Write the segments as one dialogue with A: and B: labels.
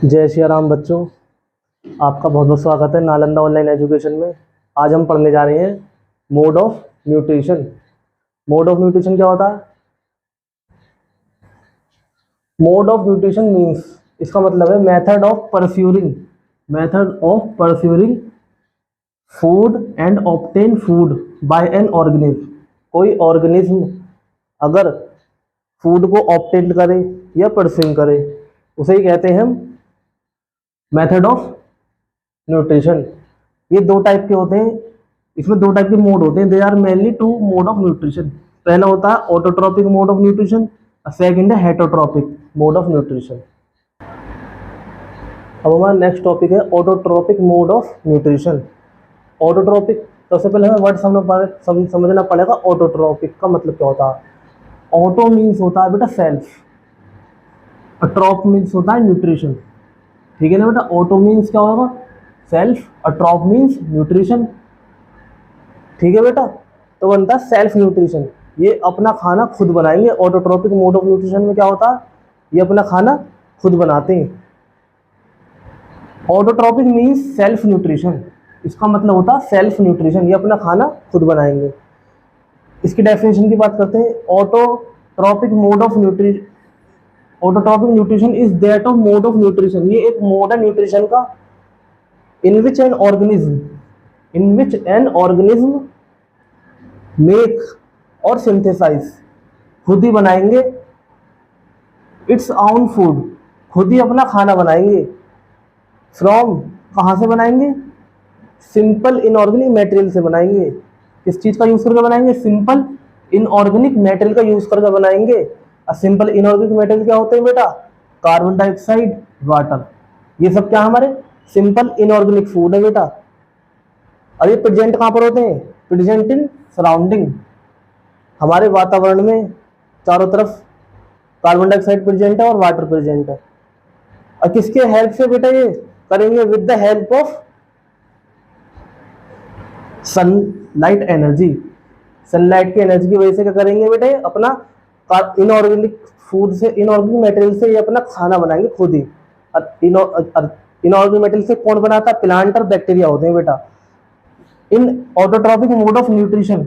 A: जय श्री राम बच्चों, आपका बहुत बहुत स्वागत है नालंदा ऑनलाइन एजुकेशन में। आज हम पढ़ने जा रहे हैं mode of nutrition. Mode of nutrition क्या होता है? मोड ऑफ न्यूट्रिशन मीन्स, इसका मतलब है method of procuring food and obtain food by an organism. कोई ऑर्गेनिज्म अगर फूड को ऑब्टेन करे या परस्यूम करे, उसे ही कहते हैं हम मेथड ऑफ न्यूट्रिशन। ये दो टाइप के होते हैं, इसमें दो टाइप के मोड होते हैं। They are mainly two mode of nutrition. पहला होता है autotrophic mode of nutrition, second है हेटरोट्रॉपिक मोड ऑफ न्यूट्रिशन। अब हमारा नेक्स्ट टॉपिक है autotrophic mode of nutrition. Autotrophic, सबसे पहले हमें वर्ड समझना पड़ेगा। ऑटोट्रॉपिक का मतलब क्या होता है? ऑटो मीन्स होता है बेटा सेल्फ, ट्रॉप मीन्स होता है न्यूट्रिशन। ठीक है ना बेटा? ऑटो मीन्स क्या होगा? सेल्फ, और ट्रॉप मीन्स न्यूट्रिशन। ठीक है बेटा? तो बनता है सेल्फ न्यूट्रिशन। ये अपना खाना खुद बनाएंगे। ऑटोट्रॉपिक मोड ऑफ न्यूट्रिशन में क्या होता है? ये अपना खाना खुद बनाते हैं। ऑटोट्रॉपिक मीन्स सेल्फ न्यूट्रिशन, इसका मतलब होता है सेल्फ न्यूट्रिशन, ये अपना खाना खुद बनाएंगे। इसकी डेफिनेशन की बात करते हैं। Autotrophic mode of nutrition, autotrophic nutrition is that of mode of nutrition. ये एक मोड है न्यूट्रिशन का इन विच एन ऑर्गेनिज्म मेक और सिंथेसाइज, खुद ही बनाएंगे इट्स ओन फूड, खुद ही अपना खाना बनाएंगे। फ्रॉम, कहाँ से बनाएंगे? सिंपल इनऑर्गेनिक मटेरियल से बनाएंगे। किस चीज का यूज करके बनाएंगे? सिंपल इनऑर्गेनिक मटेरियल का यूज करके बनाएंगे। सिंपल इनऑर्गेनिक मटेरियल क्या होते हैं बेटा? कार्बन डाइऑक्साइड, वाटर, ये सब क्या हमारे सिंपल इनऑर्गेनिक फूड है बेटा। और ये प्रेजेंट कहाँ पर होते हैं? प्रेजेंट इन सराउंडिंग, हमारे वातावरण में चारों तरफ कार्बन डाइऑक्साइड प्रेजेंट है और वाटर प्रेजेंट है। और किसके हेल्प से बेटा ये करेंगे? With the help of sunlight energy. Sunlight की एनर्जी की वजह से क्या करेंगे बेटा? अपना इनऑर्गेनिक फूड से, इनऑर्गेनिक मटेरियल से ये अपना खाना बनाएंगे खुद ही। इनऑर्गेनिक मटेरियल से कौन बनाता है? प्लांट और बैक्टीरिया होते हैं बेटा। इन ऑटोट्रॉपिक मोड ऑफ न्यूट्रिशन,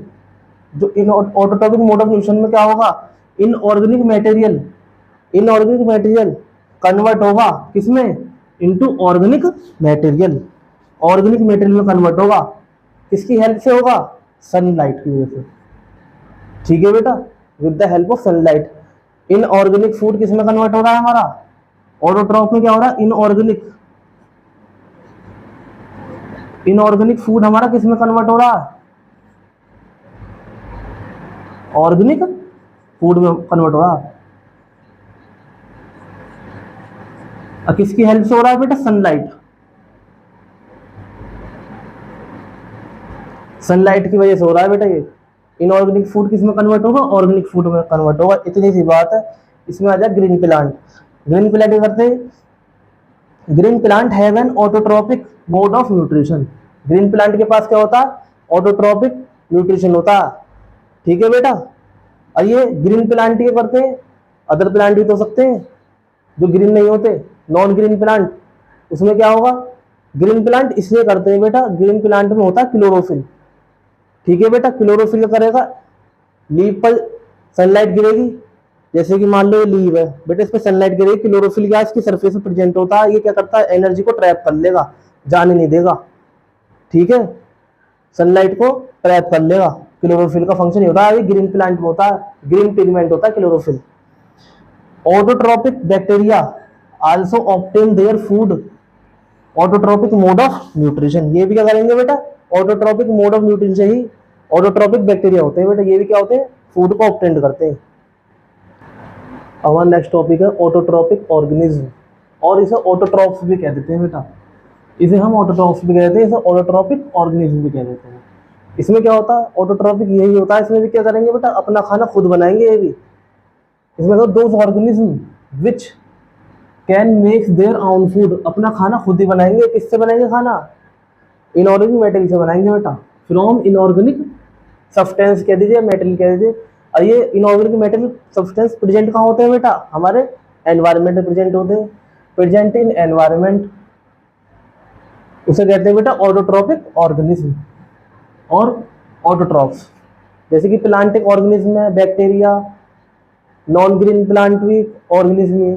A: जो इन ऑटोट्रॉपिक मोड ऑफ न्यूट्रिशन में क्या होगा? इनऑर्गेनिक मटेरियल कन्वर्ट होगा किसमें? Into organic material. Organic material में कन्वर्ट होगा, किसकी हेल्प से होगा? सनलाइट की वजह से। ठीक है बेटा? With the help of sunlight. Inorganic food किस में कन्वर्ट हो रहा है हमारा? ऑटोट्रॉप में क्या हो रहा है? इनऑर्गेनिक फूड हमारा किस में कन्वर्ट हो रहा है? ऑर्गेनिक फूड में कन्वर्ट हो रहा है। और किसकी हेल्प से हो रहा है बेटा? सनलाइट। सनलाइट की वजह से हो रहा है बेटा ये। इनऑर्गेनिक फूड किस में कन्वर्ट होगा? ऑर्गेनिक फूड में कन्वर्ट होगा। इतनी सी बात है। इसमें आ जाए ग्रीन प्लांट। ग्रीन प्लांट करते हैं, green plant have an autotrophic mode of nutrition. Green plant के पास क्या होता है? ऑटोट्रॉपिक न्यूट्रिशन होता है। ठीक है बेटा? और ये ग्रीन प्लांट ये करते हैं, अदर प्लांट भी तो सकते हैं जो ग्रीन नहीं होते, नॉन ग्रीन प्लांट। उसमें क्या होगा? ग्रीन प्लांट इसलिए करते हैं बेटा, ग्रीन प्लांट में होता है क्लोरोफिल। ठीक है बेटा? क्लोरोफिल करेगा, लीव पर सनलाइट गिरेगी, जैसे कि मान लो ये लीव है बेटा, इस पर सनलाइट गिरेगी, क्लोरोफिल गैस की सरफेस पर प्रेजेंट होता है। ये क्या करता है? एनर्जी को ट्रैप कर लेगा, जाने नहीं देगा। ठीक है? सनलाइट को ट्रैप कर लेगा। क्लोरोफिल का फंक्शन होता है, ये ग्रीन प्लांट में होता है, ग्रीन पिगमेंट होता है chlorophyll. Autotrophic bacteria also obtain their food autotrophic mode of nutrition. ये भी क्या करेंगे बेटा? ऑटोट्रॉपिक मोड ऑफ न्यूट्रिशन से ही ऑटोट्रॉपिक बैक्टीरिया होते हैं बेटा, ये भी क्या होते हैं? फूड को ऑब्टेन करते हैं। हमारा नेक्स्ट टॉपिक है ऑटोट्रॉपिक ऑर्गेनिज्म, और इसे ऑटोट्रॉप्स भी कह देते हैं बेटा। इसे हम ऑटोट्रॉप्स भी कह देते हैं, इसे ऑटोट्रॉपिक ऑर्गेनिज्म भी कह देते हैं। इसमें क्या होता है? ऑटोट्रॉपिक यही होता है, इसमें भी क्या करेंगे बेटा? अपना खाना खुद बनाएंगे। ये भी इसमें तो those organism which can make their own food, अपना खाना खुद ही बनाएंगे। किससे बनाएंगे खाना? इनऑर्गेनिक मटेरियल से बनाएंगे बेटा। फ्रॉम इनऑर्गेनिक सब्सटेंस कह दीजिए, मटेरियल कह दीजिए। और ये इनऑर्गेनिक मटेरियल सब्सटेंस प्रेजेंट कहाँ होते हैं बेटा? हमारे एनवायरनमेंट में प्रेजेंट होते हैं। प्रेजेंट इन एनवायरमेंट, उसे कहते हैं बेटा ऑटोट्रॉपिक ऑर्गेनिज्म। और ऑटोट्रॉफ्स, जैसे कि प्लांट एक ऑर्गेनिज्म है, बैक्टीरिया, नॉन ग्रीन प्लांट भी ऑर्गेनिज्म है।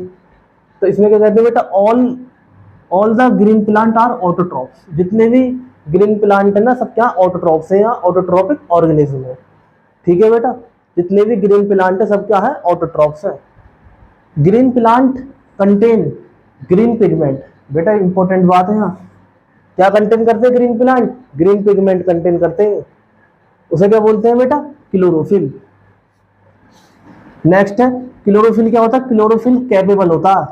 A: तो इसमें क्या कहते हैं बेटा, all the green plant are autotrophs, जितने भी ग्रीन प्लांट है ना सब क्या ऑटोट्रॉफ्स है या ऑटोट्रॉपिक ऑर्गेनिज्म है। ठीक है बेटा, जितने भी ग्रीन प्लांट है सब क्या है, ऑटोट्रॉफ्स है। Green plant contain green pigment, बेटा इंपॉर्टेंट बात है यहाँ, क्या कंटेन करते हैं green plant, green pigment contain करते हैं, उसे क्या बोलते हैं बेटा, क्लोरोफिल। नेक्स्ट है क्लोरोफिल, क्या होता है, क्लोरोफिल कैपेबल होता है,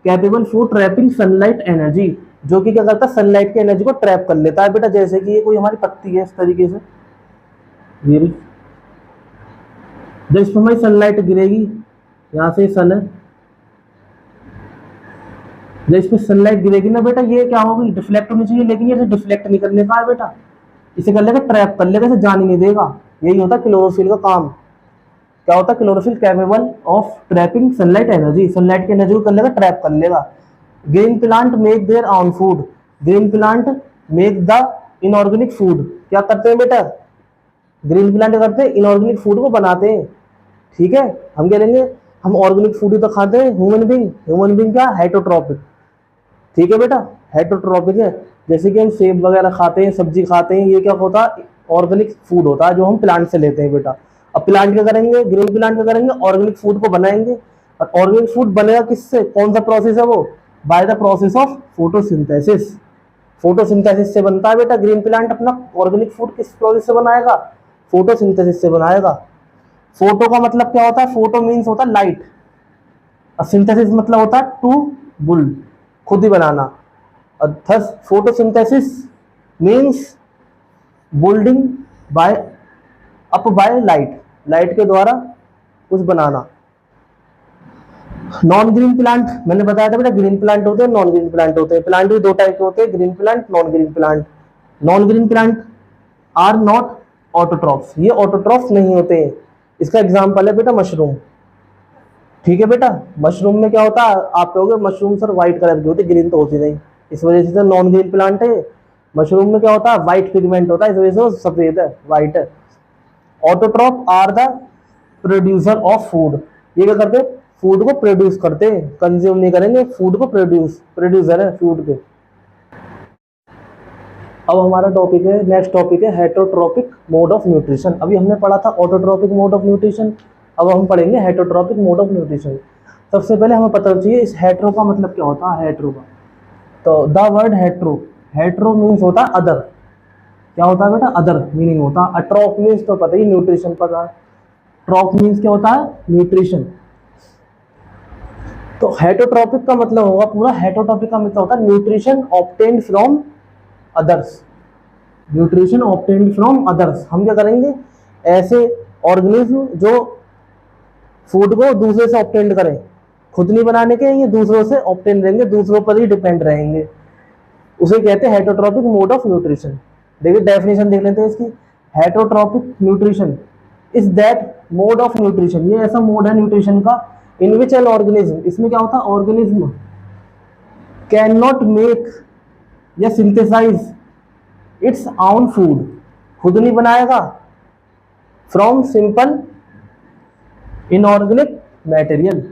A: capable for trapping sunlight energy, जो कि क्या करता है, सनलाइट की एनर्जी को ट्रैप कर लेता है बेटा। जैसे कि ये कोई हमारी पत्ती है इस तरीके से, जब इस पर हमारी सनलाइट गिरेगी, यहाँ से सन है, जब इस पर सनलाइट गिरेगी ना बेटा, ये क्या होगी, डिफ्लेक्ट होनी चाहिए, लेकिन ये डिफ्लेक्ट नहीं करने का है बेटा, इसे कर लेगा ट्रैप कर लेगा, इसे जान ही नहीं देगा। यही होता है क्लोरोफिल का काम। क्या होता है, chlorophyll capable of trapping sunlight energy, sunlight की एनर्जी को कर लेगा, ट्रैप कर लेगा। Green plant make their on food, green plant make the inorganic food, क्या करते हैं बेटा, ग्रीन प्लांट करते हैं इनऑर्गेनिक फूड को बनाते हैं। ठीक है, हम क्या लेंगे, हम ऑर्गेनिक फूड ही तो खाते हैं, ह्यूमन बीइंग क्या, हेटरोट्रॉपिक। ठीक है बेटा, हेटरोट्रॉपिक है, जैसे कि हम सेब वगैरह खाते हैं, सब्जी खाते हैं, ये क्या होता है, ऑर्गेनिक फूड होता है जो हम प्लांट से लेते हैं बेटा। अब प्लांट क्या करेंगे, ग्रीन प्लांट क्या करेंगे, ऑर्गेनिक फूड को बनाएंगे। और ऑर्गेनिक फूड बनेगा किससे, कौन सा प्रोसेस है वो, bye the process of photosynthesis, photosynthesis से बनता है बेटा ग्रीन प्लांट। अपना ऑर्गेनिक फूड किस प्रोसेस से बनाएगा, फोटोसिंथेसिस से बनाएगा। फोटो का मतलब क्या होता है, फोटो मीन्स होता है लाइट, और सिंथेसिस मतलब होता है टू बुल, खुद ही बनाना। और thus photosynthesis means building bye up by light, light के द्वारा कुछ बनाना। नॉन ग्रीन प्लांट मैंने बताया था बेटा, ग्रीन प्लांट होते हैं, नॉन ग्रीन प्लांट होते हैं। प्लांट भी दो टाइप के होते हैं, green plant, non green plant. Non green plant are not autotrophs, ये ऑटोट्रॉफ्स नहीं होते हैं। इसका एग्जांपल है बेटा मशरूम। ठीक है बेटा, मशरूम में क्या होता है, आप कहोगे मशरूम सर व्हाइट कलर की होती है, ग्रीन तो होती नहीं, इस वजह से नॉन ग्रीन प्लांट है। मशरूम में क्या होता है, व्हाइट पिगमेंट होता है, इस वजह से वो सफेद है, व्हाइट है। Autotroph are the producer of food, ये क्या करते हैं, फूड को प्रोड्यूस करते हैं, कंज्यूम नहीं करेंगे, फूड को प्रोड्यूसर है फूड के। अब हमारा टॉपिक है, नेक्स्ट टॉपिक है हेटरोट्रॉपिक मोड ऑफ न्यूट्रिशन। अभी हमने पढ़ा था ऑटोट्रॉपिक मोड ऑफ न्यूट्रिशन, अब हम पढ़ेंगे हेटरोट्रॉपिक मोड ऑफ न्यूट्रिशन। सबसे पहले हमें पता चाहिए इस हेट्रो का मतलब क्या होता है, हेट्रो का। तो the word hetero, hetero means होता है अदर, क्या होता है बेटा, अदर मीनिंग होता है। ट्रॉप मीन्स तो पता ही, न्यूट्रिशन पता है, ट्रॉप मीन्स क्या होता है, न्यूट्रिशन। तो हेटरोट्रॉपिक का मतलब होगा पूरा, हेटरोट्रॉपिक का मतलब होता है nutrition obtained from others, nutrition obtained from others. हम क्या करेंगे, ऐसे ऑर्गेनिज्म जो फूड को दूसरे से ऑब्टेन्ड करें, खुद नहीं बनाने के, ये दूसरों से ऑब्टेन रहेंगे, दूसरों पर ही डिपेंड रहेंगे, उसे कहते हैं हेटरोट्रॉपिक मोड ऑफ न्यूट्रिशन। देखिए डेफिनेशन देख लेते हैं इसकी। Heterotrophic nutrition is that mode of nutrition, ये ऐसा मोड है न्यूट्रिशन का, इन विच एन ऑर्गेनिज्म, इसमें क्या होता है, ऑर्गेनिज्म कैन नॉट मेक या सिंथेसाइज इट्स ओन फूड, खुद नहीं बनाएगा, फ्रॉम सिंपल इनऑर्गेनिक मटेरियल,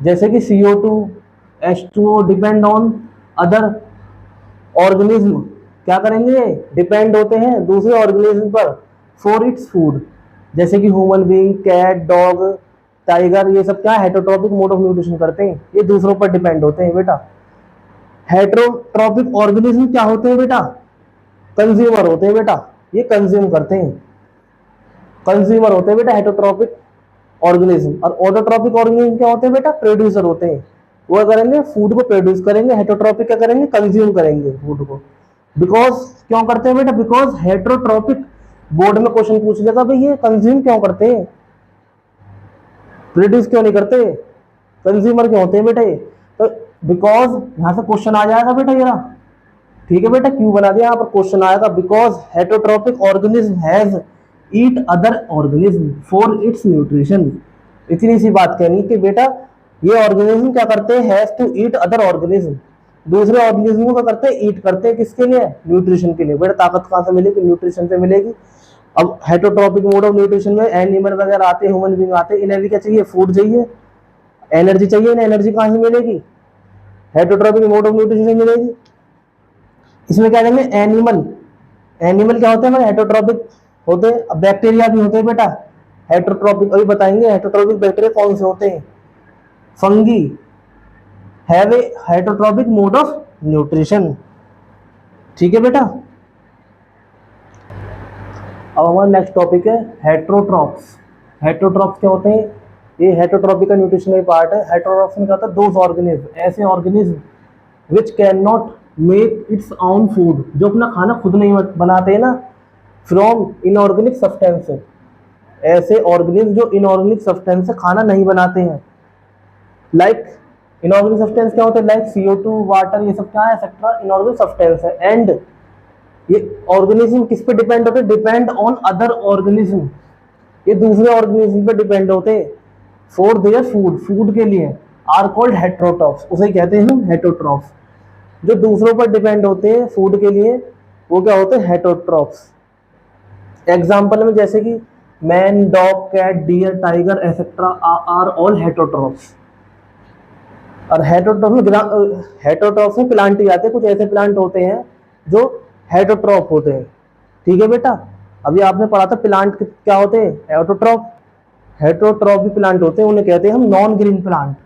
A: जैसे कि CO2, H2O depend on other organism, क्या करेंगे, डिपेंड होते हैं दूसरे ऑर्गेनिज्म पर फॉर इट्स फूड, जैसे कि human being, cat, dog, tiger, ये सब क्या हेटरोट्रॉपिक मोड ऑफ न्यूट्रिशन करते हैं, ये दूसरों पर डिपेंड होते हैं बेटा। हेटरोट्रॉपिक ऑर्गेनिज्म क्या होते हैं बेटा, कंज्यूमर होते हैं बेटा, ये कंज्यूम करते हैं, कंज्यूमर होते हैं बेटा हेटरोट्रॉपिक ऑर्गेनिज्म। और ऑटोट्रॉपिक ऑर्गेनिज्म क्या होते हैं बेटा, प्रोड्यूसर होते हैं, वो करेंगे फूड को प्रोड्यूस करेंगे, हेटरोट्रॉपिक क्या करेंगे, कंज्यूम करेंगे फूड को। बिकॉज क्यों करते हैं बेटा, बिकॉज हेटरोट्रॉपिक, बोर्ड में क्वेश्चन पूछ लेगा भाई ये कंज्यूम क्यों करते हैं, प्रोड्यूस क्यों नहीं करते, कंज्यूमर क्यों होते हैं बेटा ये, तो बिकॉज यहां से क्वेश्चन आ जाएगा बेटा ये, ठीक है बेटा, क्यों बना दिया, यहाँ पर क्वेश्चन आएगा, because heterotrophic organism has eat other organism for its nutrition. इतनी सी बात कहनी कि बेटा ये ऑर्गेनिज्म क्या करते हैं, has to eat other organism, दूसरे ऑर्गेनिज्म को क्या करते हैं, ईट करते हैं, किसके लिए, न्यूट्रिशन के लिए। बेटा ताकत कहाँ से मिलेगी, न्यूट्रिशन से मिलेगी। अब हेटरोट्रॉपिक मोड ऑफ न्यूट्रिशन में एनिमल वगैरह आते हैं, ह्यूमन बीइंग आते हैं, इन्हें भी क्या चाहिए, फूड चाहिए, एनर्जी चाहिए। इन्हें एनर्जी कहाँ से मिलेगी, हेटरोट्रॉपिक मोड ऑफ न्यूट्रिशन से मिलेगी। इसमें क्या करेंगे, एनिमल, एनिमल क्या होते हैं हमारे, हेटरोट्रॉपिक होते हैं। अब बैक्टीरिया भी होते हैं बेटा हेटरोट्रॉपिक, अभी बताएंगे हेटरोट्रॉपिक बैक्टीरिया कौन से होते हैं। Fungi have a heterotrophic mode of nutrition, ठीक है बेटा। अब हमारा नेक्स्ट टॉपिक है हेटरोट्रॉप्स। हेटरोट्रॉप्स क्या होते हैं, ये हेटरोट्रॉपिक का न्यूट्रिशन का पार्ट है। हेटरोट्रॉप्स में क्या होता है, दोज ऑर्गेनिज्म, ऐसे organism which can not make its own food, जो अपना खाना खुद नहीं बनाते हैं ना, फ्रॉम इनऑर्गेनिक सब्सटेंस से, ऐसे ऑर्गेनिज्म जो इनऑर्गेनिक सब्सटेंस से खाना नहीं बनाते हैं। लाइक इनऑर्गेनिक सब्सटेंस क्या होते हैं, लाइक CO2, वाटर, ये सब क्या है, एक्सेट्रा इनऑर्गेनिक सब्सटेंस है। एंड ये ऑर्गेनिज्म किस पे डिपेंड होते हैं, डिपेंड ऑन अदर ऑर्गेनिज्म, ये दूसरे ऑर्गेनिज्म पे डिपेंड होते हैं फॉर देयर फूड, फूड के लिए, आर कॉल्ड हेटरोट्रॉप्स, उसे कहते हैं हम हेटरोट्रॉप्स। जो दूसरों पर डिपेंड होते हैं फूड के लिए वो क्या होते हैं, हेटरोट्रॉप्स। एग्जाम्पल में जैसे कि man, dog, cat, deer, tiger etcetera are all heterotrophs. और हेटरोट्रॉप्स में प्लांट ही आते हैं, कुछ ऐसे प्लांट होते हैं जो हेटरोट्रॉप होते हैं, ठीक है बेटा। अभी आपने पढ़ा था प्लांट क्या होते हैं, हेटरोट्रॉप। हेटरोट्रॉप भी प्लांट होते हैं, उन्हें कहते हैं हम non green plant.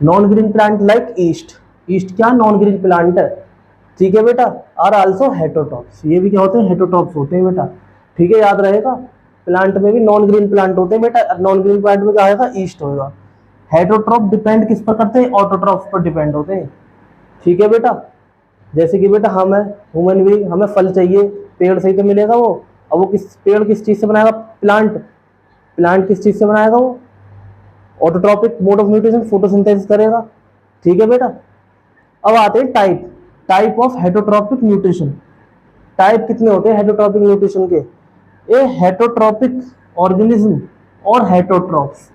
A: Non green plant like east, east क्या नॉन ग्रीन प्लांट है, ठीक है बेटा। आर आल्सो हेटरोट्रॉप्स, ये भी क्या होते हैं, हेटरोट्रॉप्स होते हैं बेटा, ठीक है, याद रहेगा। प्लांट में भी नॉन ग्रीन प्लांट होते हैं बेटा, नॉन ग्रीन प्लांट में क्या आएगा, ईस्ट होगा। हेटरोट्रॉप डिपेंड किस पर करते हैं, ऑटोट्रॉप्स पर डिपेंड होते हैं, ठीक है बेटा। जैसे कि बेटा हम है ह्यूमन बीइंग, हमें फल चाहिए, पेड़ से ही तो मिलेगा वो। अब वो पेड़ किस चीज से बनाएगा, प्लांट, प्लांट किस चीज से बनाएगा वो, autotrophic mode of nutrition, photosynthesis करेगा, ठीक है बेटा। अब आते हैं type of heterotrophic nutrition. Type कितने होते हैं हेटरोट्रॉपिक न्यूट्रिशन के, ए हेटरोट्रॉपिक ऑर्गेनिज्म और heterotrophs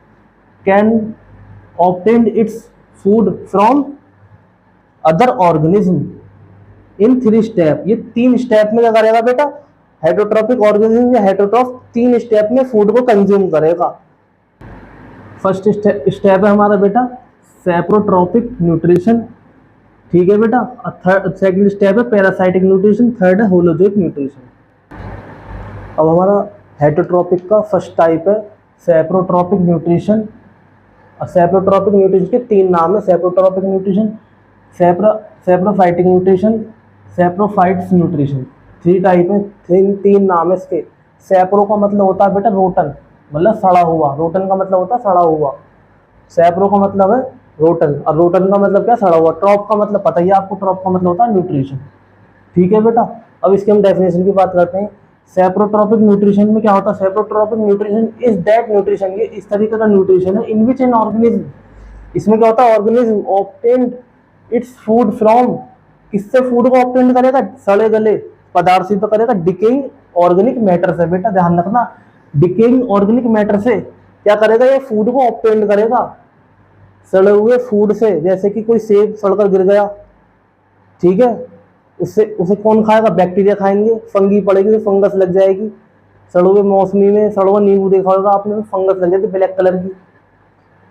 A: can obtain its food from other organism in 3 step. ये 3 स्टेप में क्या करेगा बेटा, हेटरोट्रॉपिक ऑर्गेनिज्म या हेटरोट्रॉप 3 स्टेप में फूड को कंज्यूम करेगा। फर्स्ट स्टेप है हमारा बेटा सेप्रोट्रॉपिक न्यूट्रिशन, ठीक है बेटा। सेकंड स्टेप है पैरासाइटिक न्यूट्रिशन, थर्ड है होलोजोइक न्यूट्रिशन। अब हमारा हेटरोट्रॉपिक का फर्स्ट टाइप है सेप्रोट्रॉपिक न्यूट्रिशन। सेप्रोट्रॉपिक न्यूट्रिशन के 3 नाम है, saprotrophic nutrition, saprophytic nutrition, saprophytes nutrition. 3 type है, 3 नाम है इसके। सेप्रो का मतलब होता है बेटा रोटन, मतलब सड़ा हुआ, रोटन का मतलब होता है सड़ा हुआ, सेप्रो का मतलब है रोटन, और रोटन का मतलब क्या, सड़ा हुआ। ट्रॉप का मतलब पता ही है आपको, ट्रॉप का मतलब होता है न्यूट्रिशन, ठीक है बेटा। अब इसके हम डेफिनेशन की बात करते हैं। सेप्रोट्रॉपिक न्यूट्रिशन में क्या होता है, saprotrophic nutrition is that nutrition, ये इस तरीके का न्यूट्रिशन है इन विच एन ऑर्गेनिज्म, इसमें क्या होता है, organism obtained its food from, किससे फूड को ऑब्टेन करेगा, सड़े गले पदार्थ से तो करेगा, डिकेइंग ऑर्गेनिक मैटर से, बेटा ध्यान रखना, डिकेइंग ऑर्गेनिक मैटर से क्या करेगा, ये फूड को ऑब्टेन करेगा, सड़े हुए फूड से। जैसे कि कोई सेब सड़कर गिर गया, ठीक है, उससे उसे कौन खाएगा, बैक्टीरिया खाएंगे, फंगी पड़ेगी तो फंगस लग जाएगी। सड़े हुए मौसमी में सड़ा हुआ नींबू देखा होगा आपने, फंगस लग जाती ब्लैक कलर की।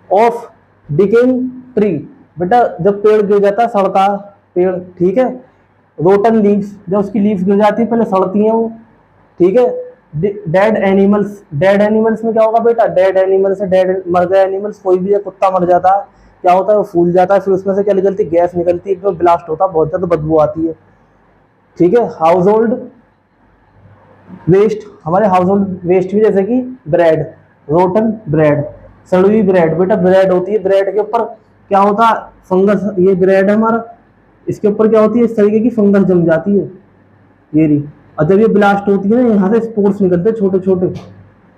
A: ऑफ डिकेइंग ट्री, बेटा जब पेड़ गिर जाता है, सड़ता पेड़, ठीक है। रोटन लीव्स, जब उसकी लीव्स गिर जाती है पहले सड़ती हैं वो, ठीक है। डेड एनिमल्स, डेड एनिमल्स में क्या होगा बेटा, डेड एनिमल्स है, डेड मर गए एनिमल्स, कोई भी है, कुत्ता मर जाता है, क्या होता है वो फूल जाता है, फिर उसमें से क्या निकलती है, गैस निकलती है, एकदम ब्लास्ट होता है, बहुत ज्यादा बदबू आती है, ठीक है। हाउस होल्ड वेस्ट, हमारे हाउस होल्ड वेस्ट भी जैसे कि ब्रेड, रोटन ब्रेड, सड़ी ब्रेड, बेटा ब्रेड होती है, ब्रेड के ऊपर क्या होता है, फंगस, ये ब्रेड है हमारा, इसके ऊपर क्या होती है, इस तरीके की फंगस जम जाती है, ये रही। और जब ये ब्लास्ट होती है ना, यहाँ से स्पोर्ट्स निकलते हैं छोटे छोटे,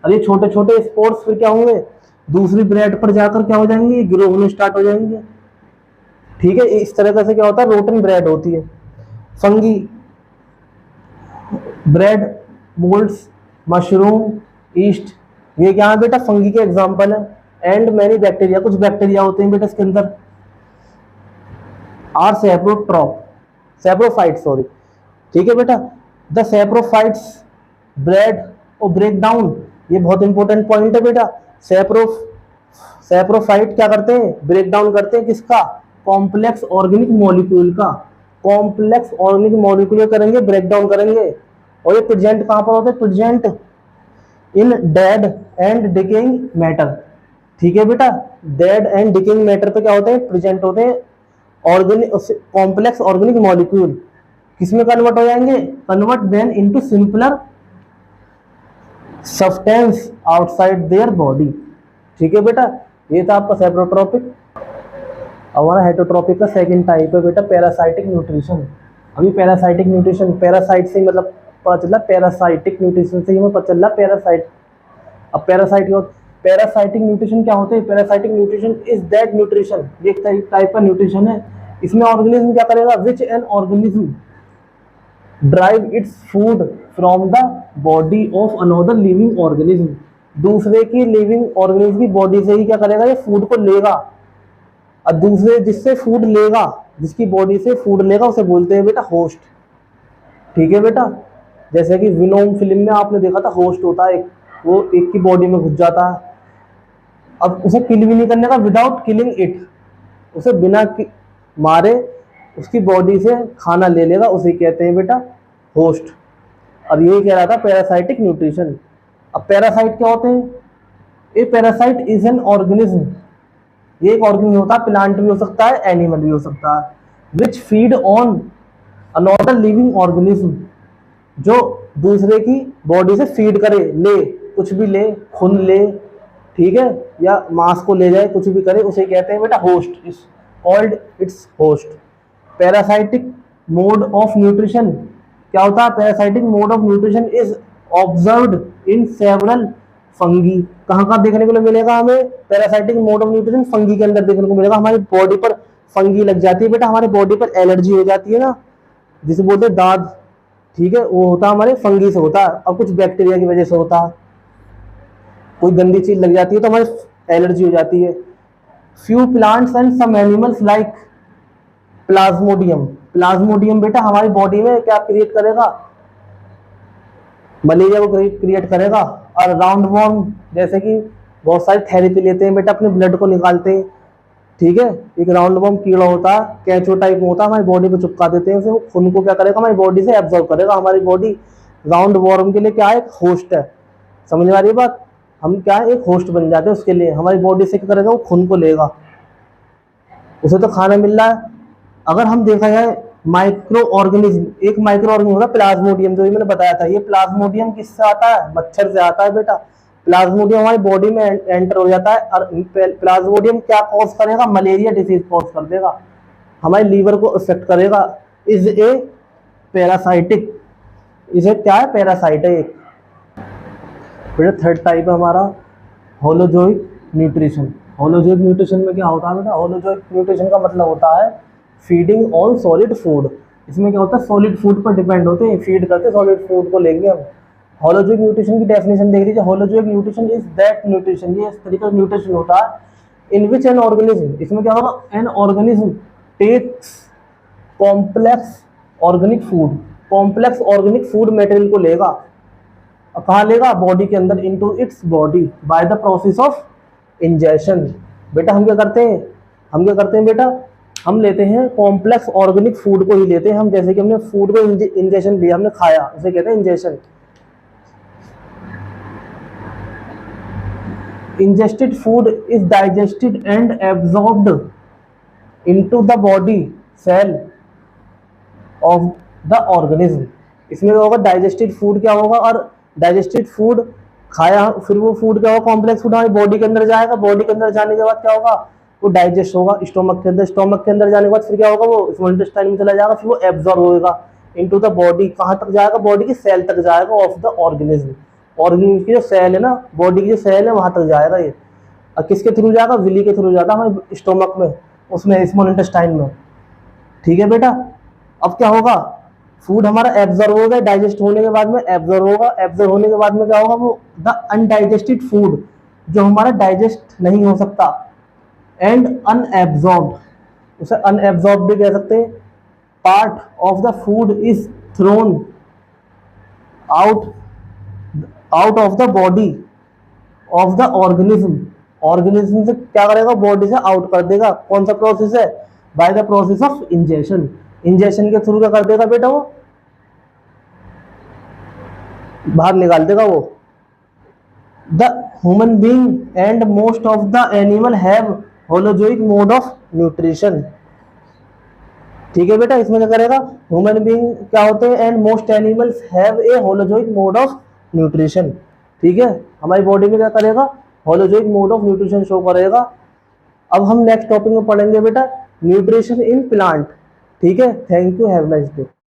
A: और ये छोटे छोटे स्पोर्ट्स फिर क्या होंगे, दूसरी ब्रेड पर जाकर क्या हो जाएंगे, ग्रो होने स्टार्ट हो जाएंगे, ठीक है। इस तरह से क्या होता है, रोटन ब्रेड होती है। Fungi bread, moulds, mushroom, east, ये क्या है बेटा, फंगी के एग्जाम्पल है। एंड मैनी बैक्टीरिया, कुछ बैक्टीरिया होते हैं बेटा इसके अंदर, आर सैप्रोफाइट सॉरी, ठीक है बेटा। द सैप्रोफाइट्स ब्रेड और ब्रेक डाउन, ये बहुत इंपॉर्टेंट पॉइंट है बेटा। सैप्रोफाइट क्या करते हैं, ब्रेक डाउन करते हैं किसका, कॉम्प्लेक्स ऑर्गेनिक मॉलिक्यूल का, कॉम्प्लेक्स ऑर्गेनिक मॉलिक्यूल करेंगे, ब्रेक डाउन करेंगे। और ये प्रेजेंट कहां पर होते हैं, present in dead and decaying matter, ठीक है बेटा। डेड एंड डिकेइंग मैटर पे क्या होते हैं, प्रेजेंट होते हैं ऑर्गेनिक कॉम्प्लेक्स ऑर्गेनिक मॉलिक्यूल, किसमें कन्वर्ट हो जाएंगे, convert then into simpler substance outside their body, ठीक है बेटा। ये था आपका सेप्रोट्रोपिक। हमारा हेटरोट्रोपिक का सेकंड टाइप है बेटा पैरासाइटिक न्यूट्रिशन। अभी पैरासाइटिक न्यूट्रिशन, पैरासाइट से मतलब पता चला, पैरासाइटिक न्यूट्रिशन से हमें पता चला पैरासाइट। अब पैरासाइटिक न्यूट्रिशन क्या होते हैं, parasitic nutrition is that nutrition, ये एक टाइप का न्यूट्रिशन है। इसमें ऑर्गेनिज्म क्या करेगा, विच an organism drive its food from the body of another living organism, दूसरे की लिविंग ऑर्गेनिज्म की बॉडी से ही क्या करेगा, ये फूड को लेगा। और दूसरे जिससे फूड लेगा, जिसकी बॉडी से फूड लेगा, उसे बोलते हैं बेटा होस्ट, ठीक है बेटा। जैसे कि विनोम फिल्म में आपने देखा था, होस्ट होता है एक, वो एक की बॉडी में घुस जाता है। अब उसे किल भी नहीं करने का, विदाउट किलिंग इट, उसे बिना मारे उसकी बॉडी से खाना ले लेगा, उसे कहते हैं बेटा होस्ट। अब यही कह रहा था पैरासाइटिक न्यूट्रिशन। अब पैरासाइट क्या होते हैं, ए पैरासाइट इज एन ऑर्गेनिज्म, ये एक ऑर्गेनिज्म होता है, प्लांट भी हो सकता है, एनिमल भी हो सकता है, which feed on another living organism, जो दूसरे की बॉडी से फीड करे, ले, कुछ भी ले, खून ले, ठीक है, या मांस को ले जाए, कुछ भी करे, उसे कहते हैं बेटा host, is called its host. Parasitic mode of nutrition क्या होता है, parasitic mode of nutrition is observed in several fungi. कहाँ कहाँ देखने को मिलेगा हमें parasitic mode of nutrition, fungi के अंदर देखने को मिलेगा। हमारी बॉडी पर फंगी लग जाती है बेटा, हमारे बॉडी पर एलर्जी हो जाती है ना, जिसे बोलते हैं दाद, ठीक है, वो होता है हमारे फंगी से होता है, और कुछ बैक्टीरिया की वजह से होता है। कोई गंदी चीज लग जाती है तो हमारी एलर्जी हो जाती है। Few plants and some animals like plasmodium, plasmodium बेटा हमारी बॉडी में क्या क्रिएट करेगा, मलेरिया को क्रिएट करेगा। और राउंड वॉर्म, जैसे कि बहुत सारी थेरेपी लेते हैं बेटा, अपने ब्लड को निकालते हैं, ठीक है। एक राउंड वॉर्म कीड़ा होता है, कैंचो टाइप में होता है, हमारी बॉडी पे चिपका देते हैं, वो खून को क्या करेगा, हमारी बॉडी से एब्जॉर्ब करेगा। हमारी बॉडी राउंड वॉर्म के लिए क्या है, एक होस्ट है, समझ में आ रही है बात। हम क्या है, एक होस्ट बन जाते हैं उसके लिए, हमारी बॉडी से क्या करेगा, वो खून को लेगा, उसे तो खाना मिल रहा है। अगर हम देखा जाए माइक्रो ऑर्गेनिज्म, एक माइक्रो ऑर्गेनिज्म होता है प्लाज्मोडियम, जो मैंने बताया था, ये प्लाज्मोडियम किससे आता है, मच्छर से आता है बेटा। प्लाज्मोडियम हमारी बॉडी में एंटर हो जाता है, और प्लाज्मोडियम क्या कॉज करेगा, मलेरिया डिसीज कॉज कर देगा, हमारे लीवर को इफेक्ट करेगा। इज ए पैरासाइटिक, इसे क्या है, पैरासाइट है एक। बेटा थर्ड टाइप है हमारा होलोजोइक न्यूट्रिशन। होलोजोइक न्यूट्रिशन में क्या होता है बेटा, होलोजोइक न्यूट्रिशन का मतलब होता है फीडिंग ऑन सॉलिड फूड। इसमें क्या होता है, सॉलिड फूड पर डिपेंड होते हैं, फीड करते हैं सॉलिड फूड को लेंगे हम। होलोजोइक न्यूट्रिशन की डेफिनेशन देख लीजिए, holozoic nutrition is that nutrition, ये इस तरीके का न्यूट्रिशन होता है इन विच एन ऑर्गेनिज्म, इसमें क्या होगा, an organism takes complex organic food, complex organic food material को लेगा, कहाँ लेगा, बॉडी के अंदर, into its body by the process of ingestion. बेटा हम क्या करते हैं बेटा, हम लेते हैं कॉम्प्लेक्स ऑर्गेनिक फूड को ही लेते हैं हम, जैसे कि हमने फूड को इंजेक्शन लिया, हमने खाया, उसे कहते हैं injection. Ingested food is digested and absorbed into the body cell of the organism. इसमें क्या होगा, डाइजेस्टेड फूड क्या होगा, और डाइजेस्टेड फूड खाया, फिर वो फूड क्या होगा, कॉम्प्लेक्स फूड हमारी बॉडी के अंदर जाएगा, बॉडी के अंदर जाने के बाद क्या होगा, वो डाइजेस्ट होगा स्टोमक के अंदर, स्टोमक के अंदर जाने के बाद फिर क्या होगा, वो स्मॉल इंटेस्टाइन में चला जाएगा, फिर वो एब्जॉर्ब होगा इनटू द बॉडी, कहाँ तक जाएगा, बॉडी की सेल तक जाएगा ऑफ द ऑर्गेनिज्म। ऑर्गेनिज्म की जो सेल है ना, बॉडी की जो सेल है, वहां तक जाएगा ये। और किसके थ्रू जाएगा, विली के थ्रू जाता है हमारे स्टोमक में, उसमें स्मॉल इंटेस्टाइन में, ठीक है बेटा। अब क्या होगा, फूड हमारा एब्जॉर्ब होगा, डाइजेस्ट होने के बाद में एब्जॉर्ब होगा, एब्जॉर्ब होने के बाद में क्या होगा, वो द अनडाइजेस्टेड फूड जो हमारा डाइजेस्ट नहीं हो सकता, एंड अनएब्जॉर्ब्ड, उसे अनएब्जॉर्ब्ड भी कह सकते हैं। Part of the food is thrown out out of the body of the organism, organism से क्या करेगा, बॉडी से आउट कर देगा। कौन सा प्रोसेस है, bye the process of ingestion, ingestion के थ्रू क्या कर देगा बेटा, वो बाहर निकाल देगा वो। The human being and most of the animal have holozoic mode of nutrition. ठीक है बेटा, इसमें क्या करेगा, ह्यूमन बीइंग क्या होते हैं, and most animals have a holozoic mode of nutrition. ठीक है, हमारी बॉडी में क्या करेगा, holozoic mode of nutrition show करेगा। अब हम नेक्स्ट टॉपिक में पढ़ेंगे बेटा न्यूट्रिशन इन प्लांट। ठीक है, thank you, have nice day.